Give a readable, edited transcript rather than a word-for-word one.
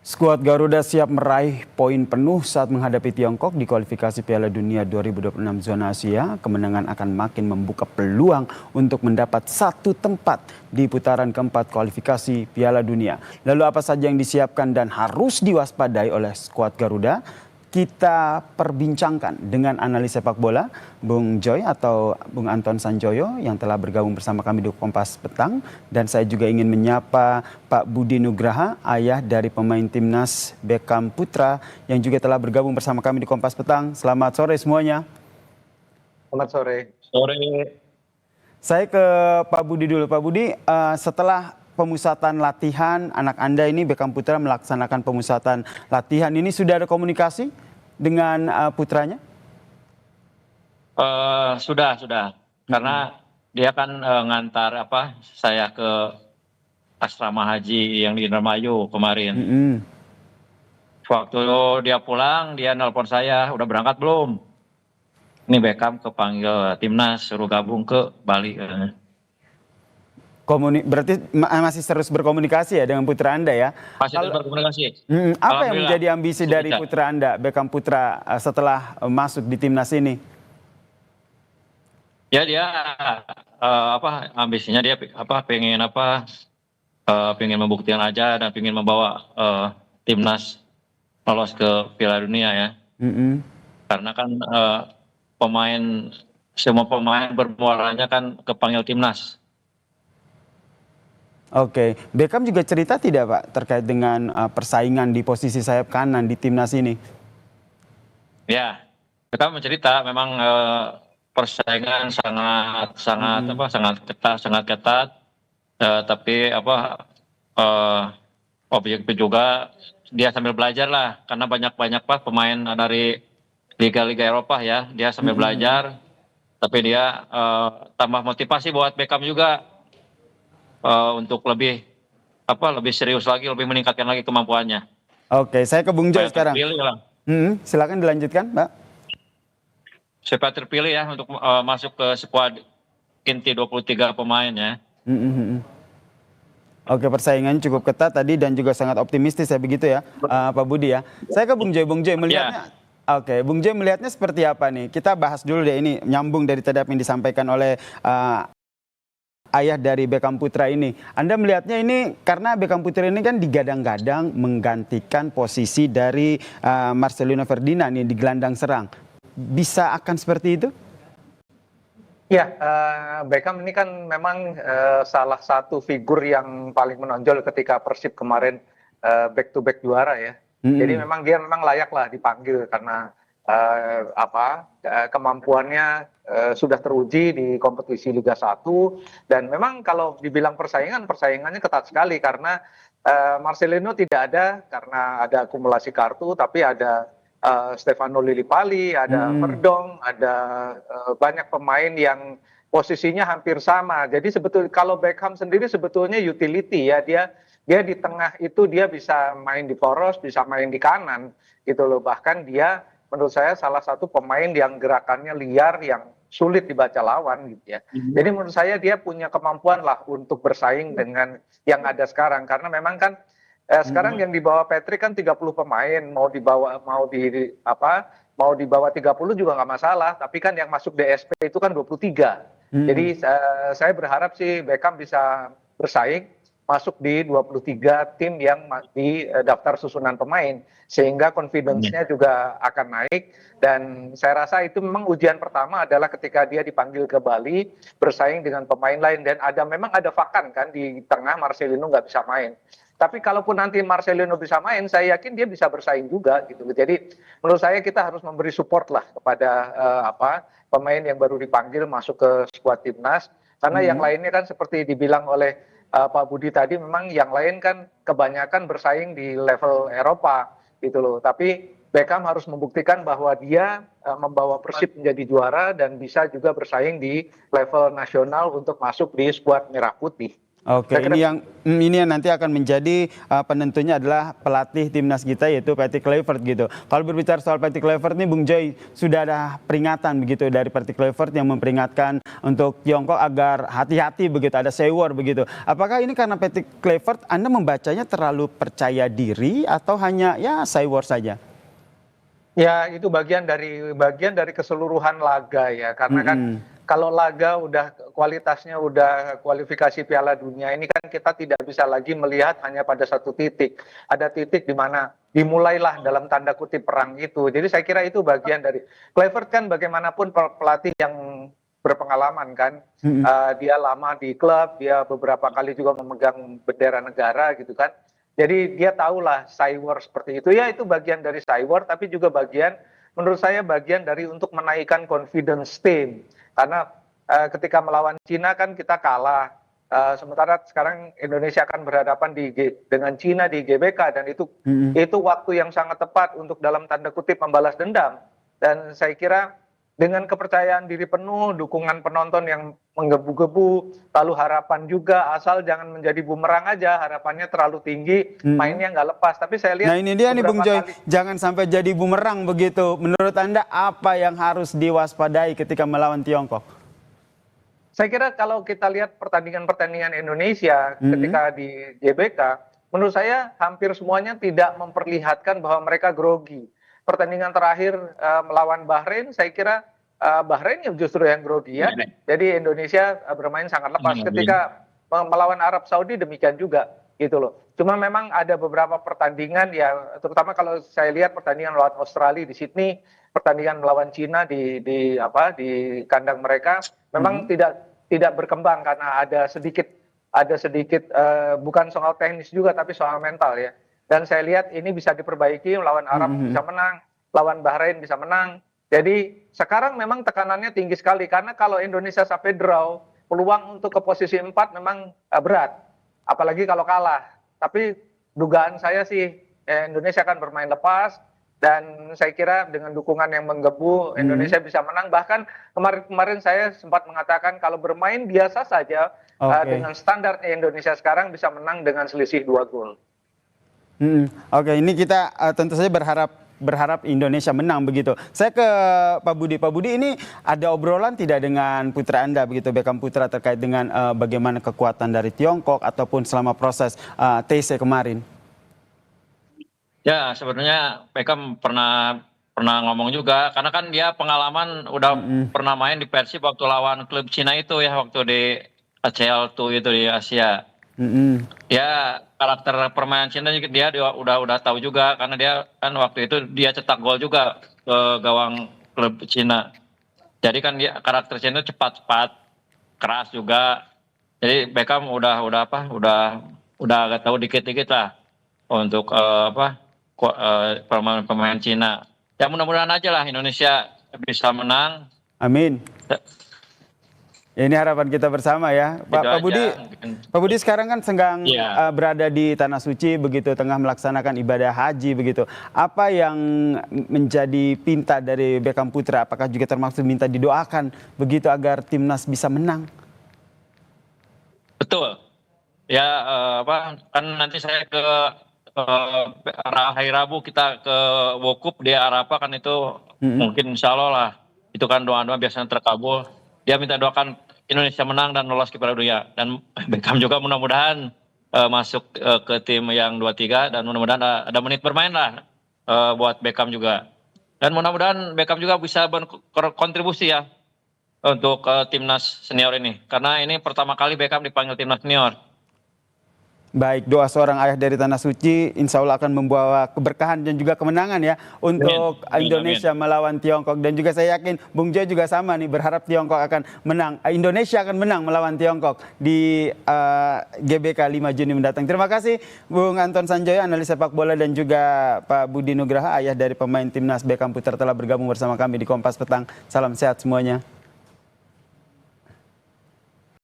Skuad Garuda siap meraih poin penuh saat menghadapi Tiongkok di kualifikasi Piala Dunia 2026 zona Asia. Kemenangan akan makin membuka peluang untuk mendapat satu tempat di putaran keempat kualifikasi Piala Dunia. Lalu apa saja yang disiapkan dan harus diwaspadai oleh skuad Garuda? Kita perbincangkan dengan analis sepak bola, Bung Joy atau Bung Anton Sanjoyo yang telah bergabung bersama kami di Kompas Petang. Dan saya juga ingin menyapa Pak Budi Nugraha, ayah dari pemain timnas Beckham Putra yang juga telah bergabung bersama kami di Kompas Petang. Selamat sore semuanya. Selamat sore. Sore. Saya ke Pak Budi dulu. Pak Budi, setelah pemusatan latihan anak Anda ini Beckham Putra melaksanakan pemusatan latihan ini sudah ada komunikasi dengan putranya? Sudah. Karena dia kan ngantar saya ke asrama haji yang di Indramayu kemarin. Waktu dia pulang, dia nelpon saya, udah berangkat belum? Ini Beckham kepanggil timnas, suruh gabung ke Bali. Berarti masih terus berkomunikasi ya dengan putra Anda ya? Masih terus berkomunikasi. Apa yang menjadi ambisi dari putra Anda, Beckham Putra, setelah masuk di timnas ini? Ya dia ambisinya dia pengen membuktikan aja dan pengen membawa timnas lolos ke Piala Dunia ya. Karena kan semua pemain bermuaranya kan kepanggil timnas. Oke, Beckham juga cerita tidak Pak terkait dengan persaingan di posisi sayap kanan di timnas ini? Ya, Beckham mencerita memang persaingan sangat ketat, tapi objektif juga dia sambil belajar lah, karena banyak pemain dari liga-liga Eropa ya, dia sambil belajar, tapi dia tambah motivasi buat Beckham juga. Untuk lebih serius lagi, lebih meningkatkan lagi kemampuannya. Oke, saya ke Bung Joy sekarang. Silakan dilanjutkan, Mbak. Supaya terpilih ya untuk masuk ke skuad inti 23 pemain ya. Oke, persaingannya cukup ketat tadi dan juga sangat optimistis ya begitu ya, Pak Budi ya. Saya ke Bung Joy. Bung Joy melihatnya, Oke, Bung Joy melihatnya seperti apa nih? Kita bahas dulu deh ini nyambung dari tadi apa yang disampaikan oleh ayah dari Beckham Putra ini. Anda melihatnya ini karena Beckham Putra ini kan digadang-gadang menggantikan posisi dari Marcelino Ferdinand nih di gelandang serang. Bisa akan seperti itu? Ya, Beckham ini kan memang salah satu figur yang paling menonjol ketika Persib kemarin back to back juara ya. Jadi memang dia layak lah dipanggil karena kemampuannya sudah teruji di kompetisi Liga 1 dan memang kalau dibilang persaingannya ketat sekali karena Marcelino tidak ada karena ada akumulasi kartu, tapi ada Stefano Lillipali, ada Verdong, ada banyak pemain yang posisinya hampir sama. Jadi sebetulnya kalau Beckham sendiri sebetulnya utility ya, dia di tengah itu dia bisa main di poros, bisa main di kanan gitu loh. Bahkan dia menurut saya salah satu pemain yang gerakannya liar, yang sulit dibaca lawan gitu ya. Jadi menurut saya dia punya kemampuan lah untuk bersaing dengan yang ada sekarang. Karena memang kan sekarang yang dibawa Patrick kan 30 pemain, mau dibawa 30 juga nggak masalah. Tapi kan yang masuk DSP itu kan 23. Jadi saya berharap sih Beckham bisa bersaing masuk di 23 tim yang di daftar susunan pemain sehingga confidence-nya juga akan naik dan saya rasa itu memang ujian pertama adalah ketika dia dipanggil ke Bali bersaing dengan pemain lain dan memang ada vakan kan di tengah Marcelino nggak bisa main. Tapi kalaupun nanti Marcelino bisa main, saya yakin dia bisa bersaing juga gitu. Jadi menurut saya kita harus memberi support lah kepada pemain yang baru dipanggil masuk ke skuad timnas karena yang lainnya kan seperti dibilang oleh Pak Budi tadi memang yang lain kan kebanyakan bersaing di level Eropa gitu loh. Tapi Beckham harus membuktikan bahwa dia membawa Persib menjadi juara dan bisa juga bersaing di level nasional untuk masuk di skuad merah putih. Oke, Saya kira ini yang nanti akan menjadi penentunya adalah pelatih timnas kita yaitu Patrick Kluivert gitu. Kalau berbicara soal Patrick Kluivert nih Bung Joy, sudah ada peringatan begitu dari Patrick Kluivert yang memperingatkan untuk Tiongkok agar hati-hati begitu, ada say war begitu. Apakah ini karena Patrick Kluivert Anda membacanya terlalu percaya diri atau hanya ya say war saja? ya itu bagian dari keseluruhan laga ya, karena kan kalau laga udah kualitasnya udah kualifikasi Piala Dunia ini kan kita tidak bisa lagi melihat hanya pada satu titik. Ada titik di mana dimulailah dalam tanda kutip perang itu. Jadi saya kira itu bagian dari Kluivert kan bagaimanapun pelatih yang berpengalaman kan. Dia lama di klub, dia beberapa kali juga memegang bendera negara gitu kan. Jadi dia tahulah cywar seperti itu. Ya itu bagian dari cywar, tapi juga menurut saya bagian dari untuk menaikkan confidence team. Karena ketika melawan Cina kan kita kalah. Sementara sekarang Indonesia akan berhadapan dengan Cina di GBK dan itu waktu yang sangat tepat untuk dalam tanda kutip membalas dendam. Dan saya kira dengan kepercayaan diri penuh, dukungan penonton yang menggebu-gebu, lalu harapan juga, asal jangan menjadi bumerang aja, harapannya terlalu tinggi, mainnya nggak lepas. Tapi saya lihat Nah ini dia nih Bung Joy, jangan sampai jadi bumerang begitu. Menurut Anda apa yang harus diwaspadai ketika melawan Tiongkok? Saya kira kalau kita lihat pertandingan-pertandingan Indonesia ketika di GBK, menurut saya hampir semuanya tidak memperlihatkan bahwa mereka grogi. Pertandingan terakhir melawan Bahrain, saya kira Bahrain yang justru yang grogi ya. Jadi Indonesia bermain sangat lepas. Ketika melawan Arab Saudi demikian juga gitu loh. Cuma memang ada beberapa pertandingan ya, terutama kalau saya lihat pertandingan melawan Australia di Sydney, pertandingan melawan Cina di kandang mereka memang tidak berkembang karena ada sedikit bukan soal teknis juga tapi soal mental ya. Dan saya lihat ini bisa diperbaiki, lawan Arab bisa menang, lawan Bahrain bisa menang. Jadi sekarang memang tekanannya tinggi sekali karena kalau Indonesia sampai draw, peluang untuk ke posisi 4 memang berat. Apalagi kalau kalah. Tapi dugaan saya sih Indonesia akan bermain lepas dan saya kira dengan dukungan yang menggebu Indonesia bisa menang. Bahkan kemarin saya sempat mengatakan kalau bermain biasa saja dengan standarnya Indonesia sekarang bisa menang dengan selisih 2 gol. Oke, ini kita tentu saja berharap Indonesia menang begitu. Saya ke Pak Budi. Pak Budi, ini ada obrolan tidak dengan putra Anda begitu, Beckham Putra, terkait dengan bagaimana kekuatan dari Tiongkok ataupun selama proses TC kemarin? Ya, sebenarnya Beckham pernah ngomong juga, karena kan dia pengalaman udah pernah main di Persib waktu lawan klub Cina itu ya, waktu di ACL2 itu di Asia. Ya, karakter permainan Cina dia udah tahu juga karena dia kan waktu itu dia cetak gol juga ke gawang klub Cina. Jadi kan dia karakter Cina cepat, keras juga. Jadi Beckham udah agak tahu dikit-dikit lah untuk pemain Cina. Ya mudah-mudahan aja lah Indonesia bisa menang. Amin. Ini harapan kita bersama ya, Pak Budi sekarang kan sedang berada di Tanah Suci begitu, tengah melaksanakan ibadah haji begitu. Apa yang menjadi pinta dari Beckham Putra? Apakah juga termasuk minta didoakan begitu agar timnas bisa menang? Betul. Ya kan nanti saya ke hari Rabu kita ke Wukuf di Arafah kan itu mungkin insya Allah lah. Itu kan doa-doa biasanya terkabul. Dia minta doakan Indonesia menang dan lolos ke Piala Dunia. Dan Beckham juga mudah-mudahan masuk ke tim yang 23 dan mudah-mudahan ada menit bermain lah buat Beckham juga. Dan mudah-mudahan Beckham juga bisa berkontribusi ya untuk timnas senior ini. Karena ini pertama kali Beckham dipanggil timnas senior. Baik, doa seorang ayah dari Tanah Suci insya Allah akan membawa keberkahan dan juga kemenangan ya untuk Indonesia melawan Tiongkok. Dan juga saya yakin Bung Joy juga sama nih, berharap Tiongkok akan menang. Indonesia akan menang melawan Tiongkok di GBK 5 Juni mendatang. Terima kasih Bung Anton Sanjoyo, analis sepak bola, dan juga Pak Budi Nugraha, ayah dari pemain timnas Beckham Putra, telah bergabung bersama kami di Kompas Petang. Salam sehat semuanya.